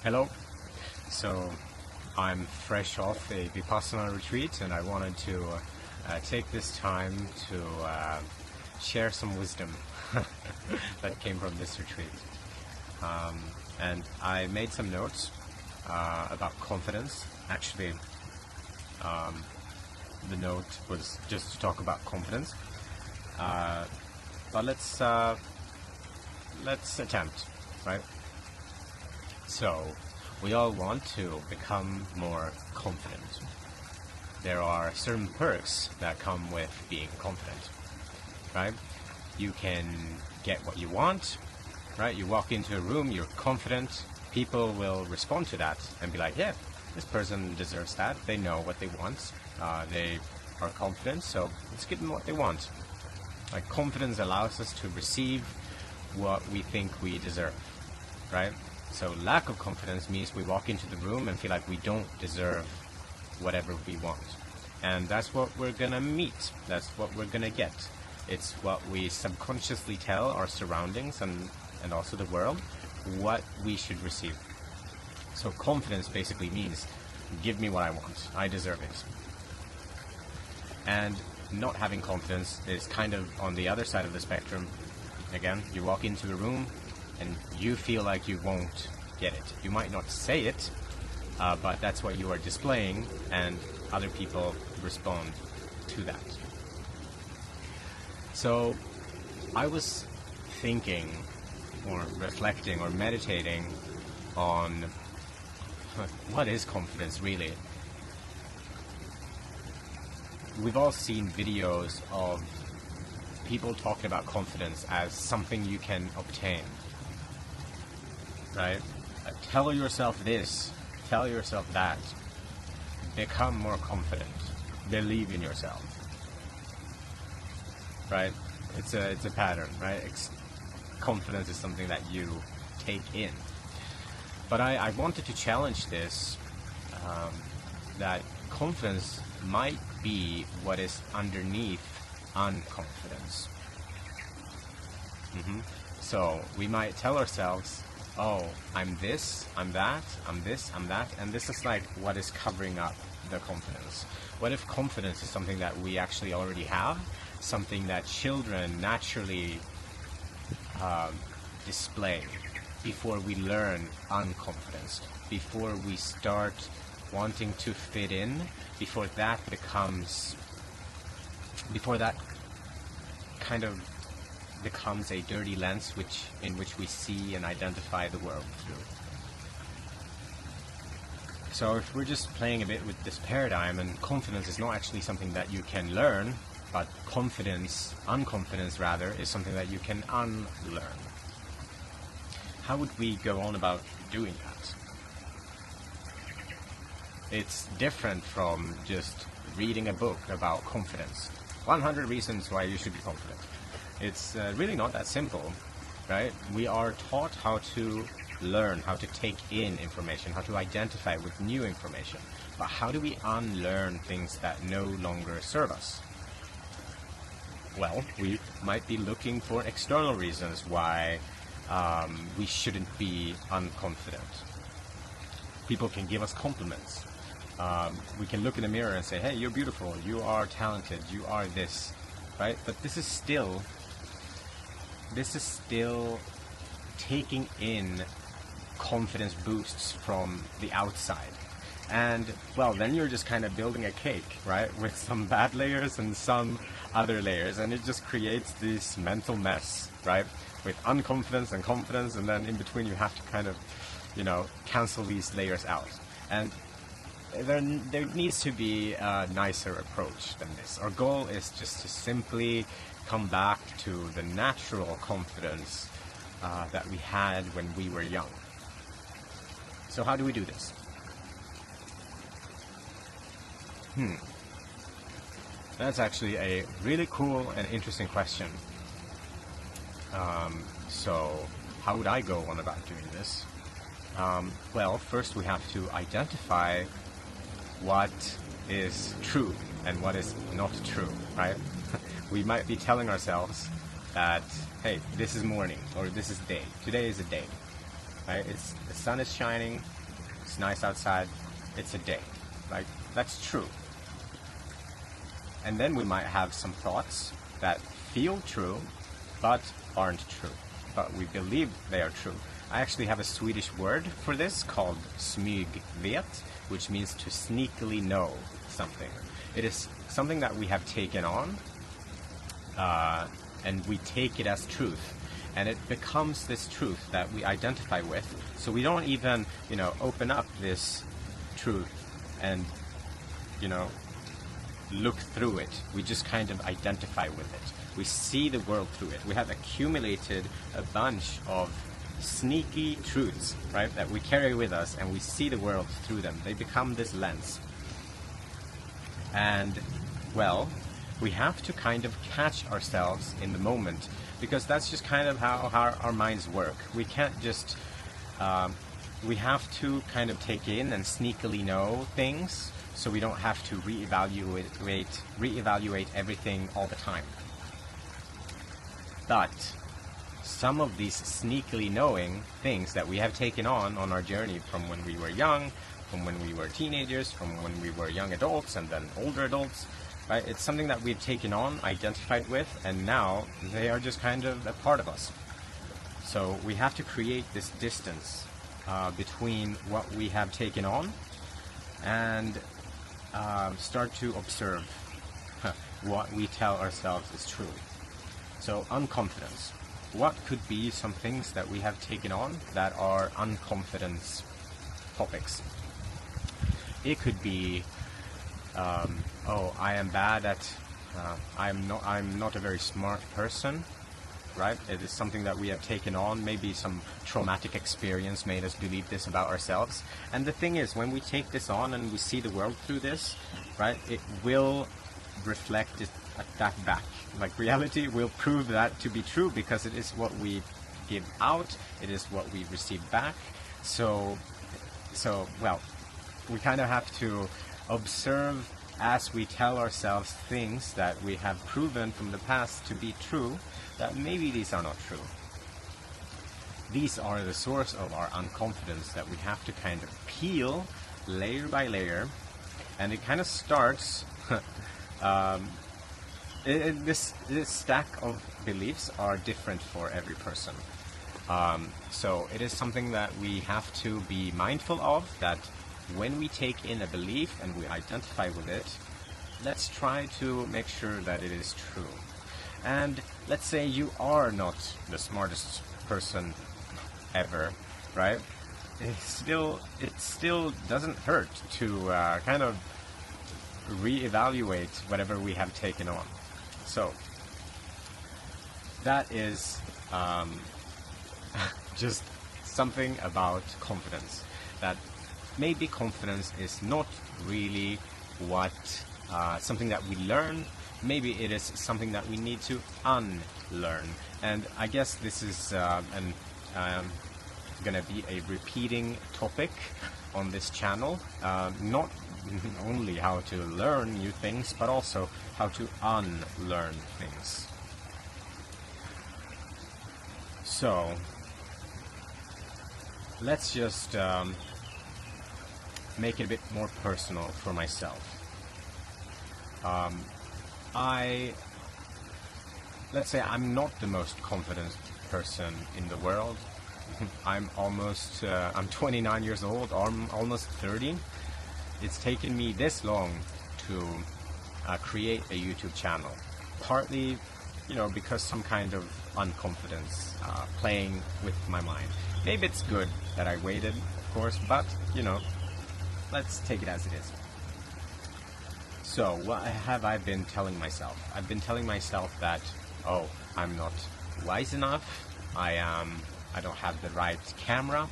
Hello. So I'm fresh off a Vipassana retreat and I wanted to take this time to share some wisdom that came from this retreat. And I made some notes about confidence. Actually, the note was just to talk about confidence. But let's attempt, right? So, we all want to become more confident. There are certain perks that come with being confident, right? You can get what you want, right? You walk into a room, you're confident, people will respond to that and be like, yeah, this person deserves that, they know what they want, they are confident, so let's give them what they want. Like, confidence allows us to receive what we think we deserve, right? So lack of confidence means we walk into the room and feel like we don't deserve whatever we want. And that's what we're gonna meet. That's what we're gonna get. It's what we subconsciously tell our surroundings and also the world what we should receive. So confidence basically means, give me what I want. I deserve it. And not having confidence is kind of on the other side of the spectrum. Again, you walk into a room and you feel like you won't get it. You might not say it, but that's what you are displaying, and other people respond to that. So I was thinking, or reflecting, or meditating on what is confidence really? We've all seen videos of people talking about confidence as something you can obtain. Right? Tell yourself this, tell yourself that. Become more confident. Believe in yourself. Right? It's a pattern, right? Confidence is something that you take in. But I wanted to challenge this, that confidence might be what is underneath unconfidence. So we might tell ourselves, oh, I'm this, I'm that, I'm this, I'm that, and this is like what is covering up the confidence. What if confidence is something that we actually already have, something that children naturally display before we learn unconfidence, before we start wanting to fit in, before that kind of becomes a dirty lens in which we see and identify the world through. So if we're just playing a bit with this paradigm, and confidence is not actually something that you can learn, but unconfidence rather, is something that you can unlearn. How would we go on about doing that? It's different from just reading a book about confidence. 100 reasons why you should be confident. It's really not that simple, right? We are taught how to learn, how to take in information, how to identify with new information. But how do we unlearn things that no longer serve us? Well, we might be looking for external reasons why we shouldn't be unconfident. People can give us compliments. We can look in the mirror and say, hey, you're beautiful, you are talented, you are this, right? But this is still taking in confidence boosts from the outside. And, well, then you're just kind of building a cake, right? With some bad layers and some other layers. And it just creates this mental mess, right? With unconfidence and confidence, and then in between you have to kind of, cancel these layers out. And there needs to be a nicer approach than this. Our goal is just to simply come back to the natural confidence that we had when we were young. So how do we do this? That's actually a really cool and interesting question. So how would I go on about doing this? Well, first we have to identify what is true and what is not true, right? We might be telling ourselves that, hey, this is morning, or this is day. Today is a day. right? The sun is shining, it's nice outside, it's a day. Like, that's true. And then we might have some thoughts that feel true, but aren't true. But we believe they are true. I actually have a Swedish word for this called smygvet, which means to sneakily know something. It is something that we have taken on, and we take it as truth. And it becomes this truth that we identify with. So we don't even, open up this truth and, look through it. We just kind of identify with it. We see the world through it. We have accumulated a bunch of sneaky truths, right, that we carry with us, and we see the world through them. They become this lens. And, well, we have to kind of catch ourselves in the moment, because that's just kind of how our minds work. We can't just, we have to kind of take in and sneakily know things, so we don't have to reevaluate everything all the time. But some of these sneakily knowing things that we have taken on our journey from when we were young, from when we were teenagers, from when we were young adults and then older adults, right? It's something that we've taken on, identified with, and now they are just kind of a part of us. So we have to create this distance between what we have taken on and start to observe what we tell ourselves is true. So unconfidence. What could be some things that we have taken on that are unconfidence topics? It could be, I am bad at, I'm not a very smart person, right? It is something that we have taken on. Maybe some traumatic experience made us believe this about ourselves. And the thing is, when we take this on and we see the world through this, right, it will reflect that back. Like, reality will prove that to be true, because it is what we give out, it is what we receive back. So well, we kind of have to observe as we tell ourselves things that we have proven from the past to be true, that maybe these are not true. These are the source of our unconfidence that we have to kind of peel layer by layer, and it kind of starts this stack of beliefs are different for every person. So it is something that we have to be mindful of, that when we take in a belief and we identify with it, let's try to make sure that it is true. And let's say you are not the smartest person ever, right? It still doesn't hurt to kind of reevaluate whatever we have taken on. So that is just something about confidence, that maybe confidence is not really what something that we learn. Maybe it is something that we need to unlearn. And I guess this is gonna be a repeating topic on this channel. Not only how to learn new things, but also how to unlearn things. So let's just make it a bit more personal for myself. Let's say I'm not the most confident person in the world. I'm 29 years old, I'm almost 30. It's taken me this long to create a YouTube channel. Partly, because some kind of unconfidence playing with my mind. Maybe it's good that I waited, of course, but, let's take it as it is. So, what have I been telling myself? I've been telling myself that, I'm not wise enough, I don't have the right camera,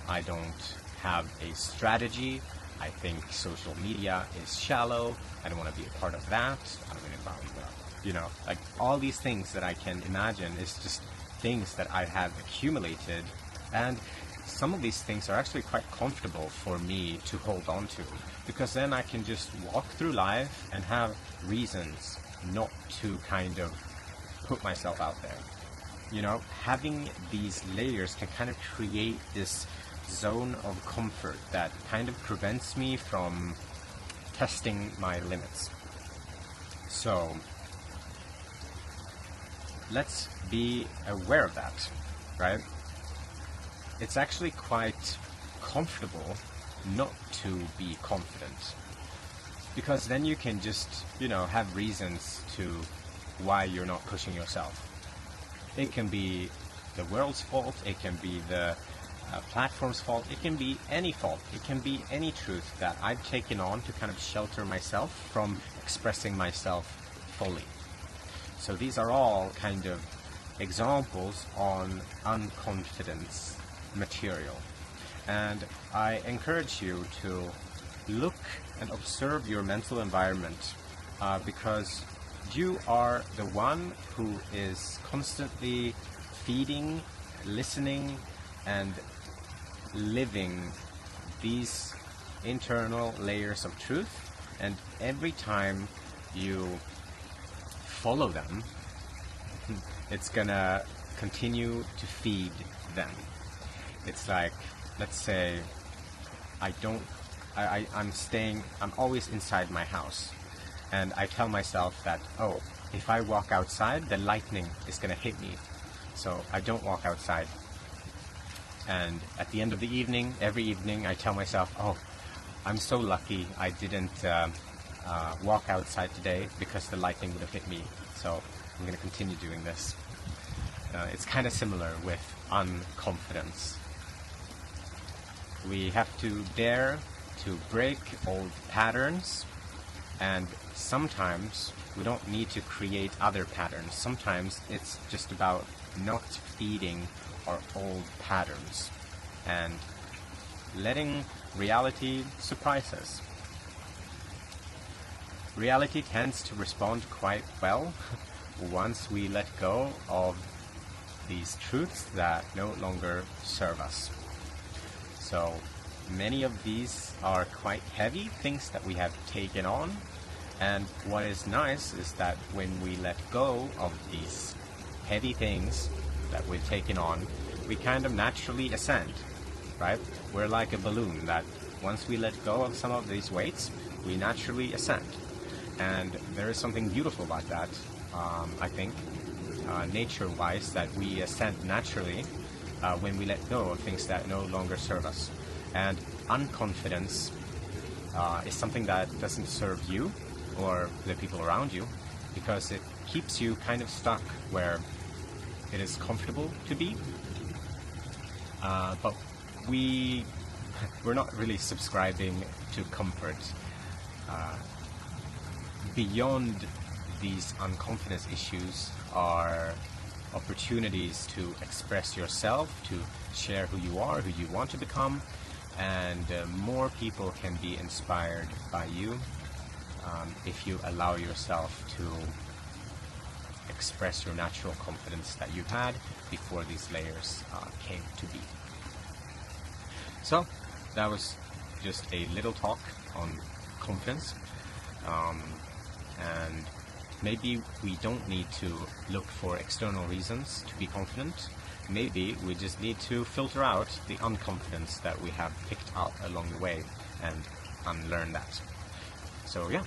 I don't have a strategy, I think social media is shallow, I don't want to be a part of that, I don't know, like all these things that I can imagine is just things that I have accumulated, and some of these things are actually quite comfortable for me to hold on to, because then I can just walk through life and have reasons not to kind of put myself out there. you know, having these layers can kind of create this zone of comfort that kind of prevents me from testing my limits. So let's be aware of that, right? It's actually quite comfortable not to be confident, because then you can just, you know, have reasons to why you're not pushing yourself. It can be the world's fault, it can be the platform's fault, it can be any fault, it can be any truth that I've taken on to kind of shelter myself from expressing myself fully. So these are all kind of examples on unconfidence material. And I encourage you to look and observe your mental environment, because you are the one who is constantly feeding, listening, and living these internal layers of truth. And every time you follow them, it's gonna continue to feed them. It's like, let's say I'm always inside my house, and I tell myself that, oh, if I walk outside, the lightning is gonna hit me, so I don't walk outside. And at the end of the evening, every evening, I tell myself, oh, I'm so lucky I didn't walk outside today, because the lightning would have hit me, so I'm gonna continue doing this. It's kind of similar with unconfidence. We have to dare to break old patterns, and sometimes we don't need to create other patterns. Sometimes it's just about not feeding our old patterns and letting reality surprise us. Reality tends to respond quite well once we let go of these truths that no longer serve us. So many of these are quite heavy things that we have taken on, and what is nice is that when we let go of these heavy things that we've taken on, we kind of naturally ascend, right? We're like a balloon that once we let go of some of these weights, we naturally ascend. And there is something beautiful about that, I think, nature-wise, that we ascend naturally when we let go of things that no longer serve us. And unconfidence is something that doesn't serve you or the people around you, because it keeps you kind of stuck where it is comfortable to be. But we're not really subscribing to comfort. Beyond these unconfidence issues are opportunities to express yourself, to share who you are, who you want to become, and more people can be inspired by you if you allow yourself to express your natural confidence that you've had before these layers came to be. So that was just a little talk on confidence, and maybe we don't need to look for external reasons to be confident. Maybe we just need to filter out the unconfidence that we have picked up along the way and unlearn that. So yeah,